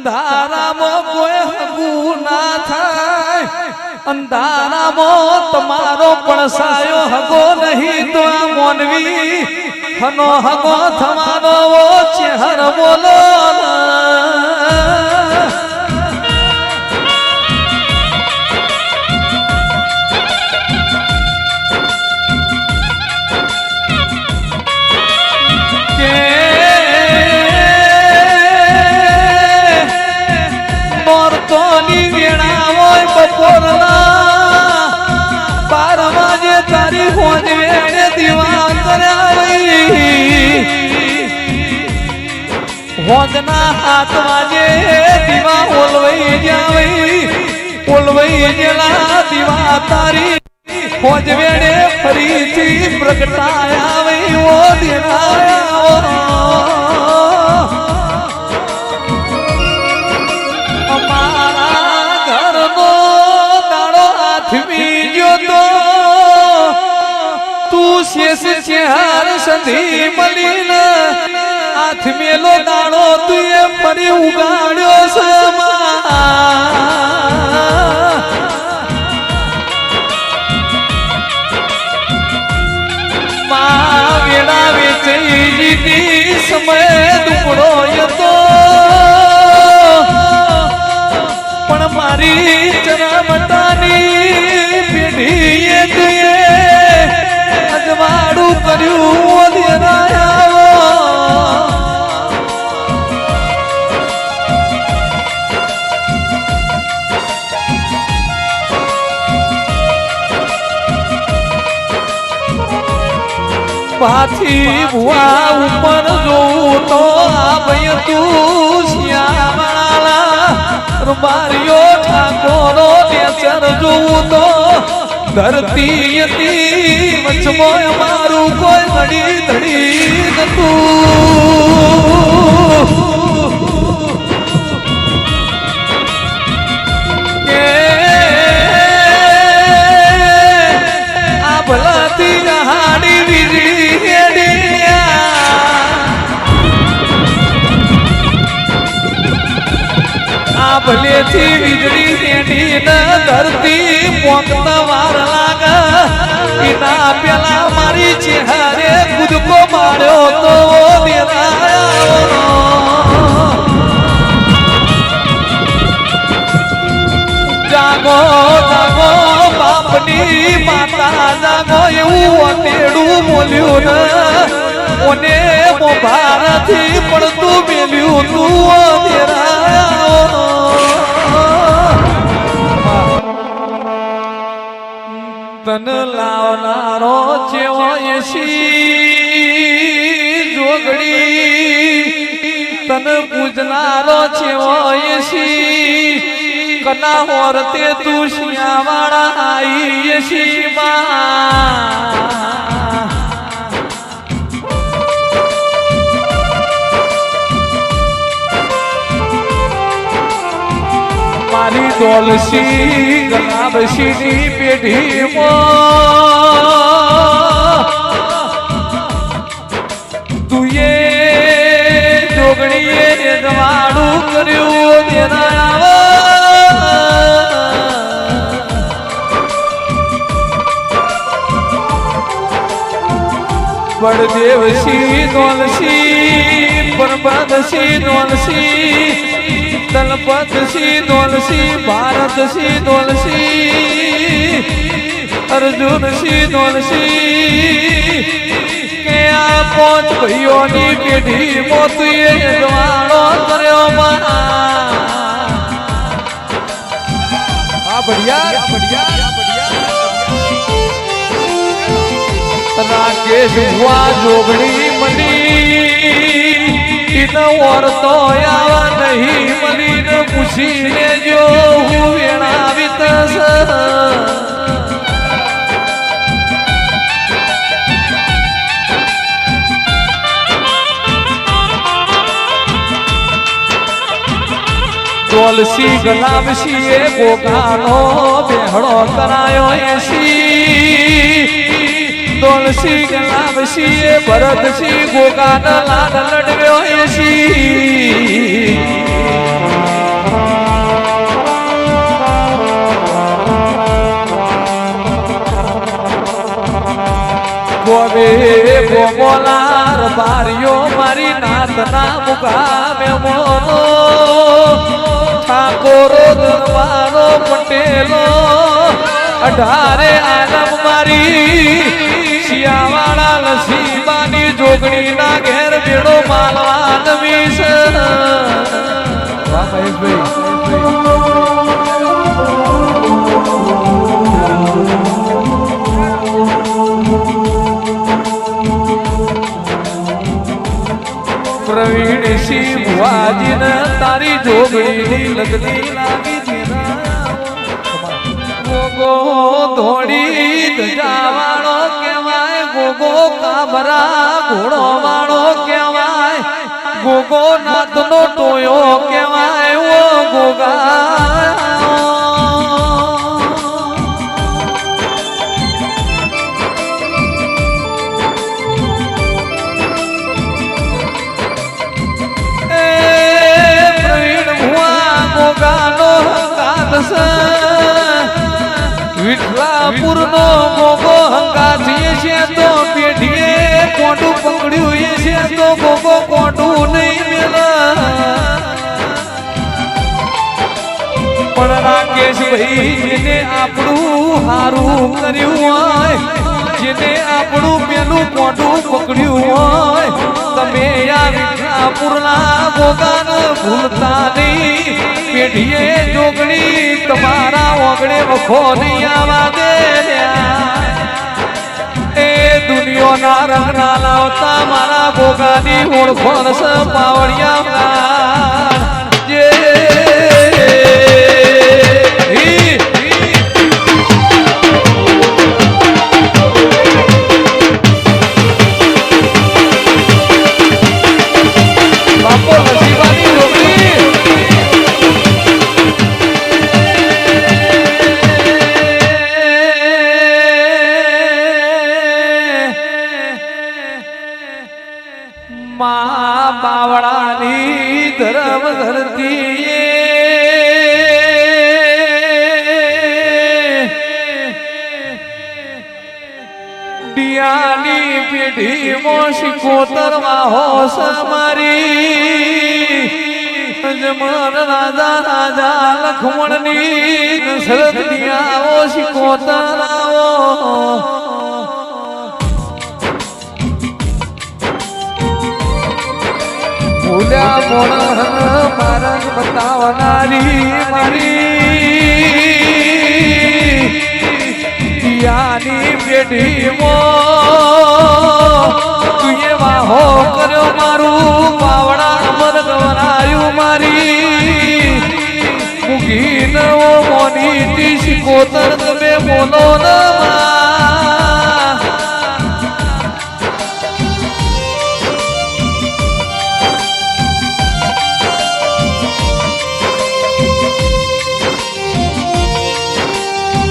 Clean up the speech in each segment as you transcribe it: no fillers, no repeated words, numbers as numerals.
અંધારામાં કોઈ હગું ના થાય, અંધારામાં તમારો પડસાયો હગો નહીં તો આ મોનવી હનો હગો થવાનો ચહેર બોલો હોજના હાથ વાજે દીવા ઓલવઈ જેલા દીવા તારી હોજ વેડે ફરીથી પ્રગટાયા વઈ ઓ અમારા ઘરનો દાડો આથમી ગયો તો તું શેષ ચેહર સંધી મળીને હાથ મેલો દાડો તું એ ફરી ઉગાડ્યો સમા વેળા વેચઈ જીતી સમય દુપડો હતો પણ મારી ચરમટાની પેઢીએ તુએ અજવાળું કર્યું પાછી ભુવા ઉપર જોઉં તો ભાઈ તું શિયાવાળા રૂબારીઓ ઠાકોરો નેચર જોઉં તો ધરતી હતી વચમાં મારું કોઈ ધડી ધડી નતું આ ભલાથી હાડી વીજળી ભલેથી વીજળી હેડી ન ધરતી પોકતા વાર લાગે એના પેલા મારી ચહેરે કૂદકો માર્યો તો જાગો જાગો બાપની માતા જાગો એવું અટેડું બોલ્યું ને ઓને મોભારથી પડતું મેલ્યું તું તન લાવનારો જેવો એસી જોગડી તન પૂજનારો જેવો એસી કના હોરતે તું શિયાવાળા આઈ એસી મારી દોલસી ગલાબસીની પેઢીમાં તુએ જોગણીએ જવાડું કર્યું તેના બળદેવસી દોલસી પરબદસી દોલસી તલપતસી દોલસી ભારતસી દોલસી અર્જુનસી દોલસી કે આ પાંચ ભાઈઓની પેઢી મોતીએ જવાળો કર્યો રાકેશ ભુવા જોગણી મળી ઓરતો આવા નહીં મલીને પૂછીને જો હું વેણાવી તસ તુલસી ગલાબસી એ ગોગાનો બેહળો કરાયો એસી તુલસી ગલાબસી એ ભરતસી ગોગાનો લાડ લડવ્યો એસી ગોબે ગોમોલાર બારીઓ મારી નાથના મુકામે મોનો ઠાકોરો દરબારો પટેલો 18 આલમ મારી શિયાવાળા લસીબાની જોગણીના ઘેર બેડો માલવાન વીસ વાહ પ્રવીણ સિંહ ભુવાજીને તારી જોગણીની લગતી લાગી ગોગો ધોળી ધજાવાળો કહેવાય ગોગો કાબરા ઘોડો વાળો કહેવાય ગોગો નાથનો ટોયો કહેવાય ઓ ગોગા વિઠલાપુર નો ગોગો હંગાથીએ છે તો પેઢીએ કોટું પકડ્યું છે તો ગોગો કોટું નહીં મેલા પણ રાકેશ ભાઈ જેને આપણું હારું કર્યું હોય જેને આપણું પેલું કોટું પકડ્યું હોય તમે આ વિઠલાપુરના ગોગાને ભૂલતા નહીં પેઢીએ જોગણી તમારા ઓગણે વખો નહીં આવા દે એ દુનિયાના રંગ ના લાવતા મારા ગોગાની ઓળખોણ સ પાવડિયા જે બાપો નસીબાની જોગણી માં બાવળાની ધર્મ ધરતી ડિયાની પેઢી મોશિકોતરમાં હોશ મારી જમન રાજા રાજા લખમણની દશરથ દિયાઓ શિકોતરાઓ ભૂલ્યા મોણ માર્ગ બતાવનારી મારી પિયાની પેઢીમાં તું એ વાહો કર્યો મારું પાવડા અમર ગવરાયું મારી મૂકી નવો મોની તી શિકોતર તમે બોલો ના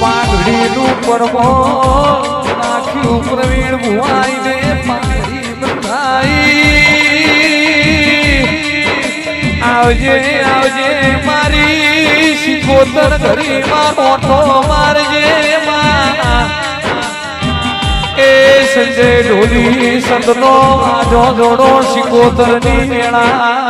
પાઘડીનું પરમો નાખ્યું પ્રવીણ ભુવાઈને પાઘડી બંધાઈ આવજે આવજે મારી શિકોતર ઘરીમાં મોટો મારજે એ સંજય ઢોલી સંતનો આજો જોડો શિકોતરની મેળા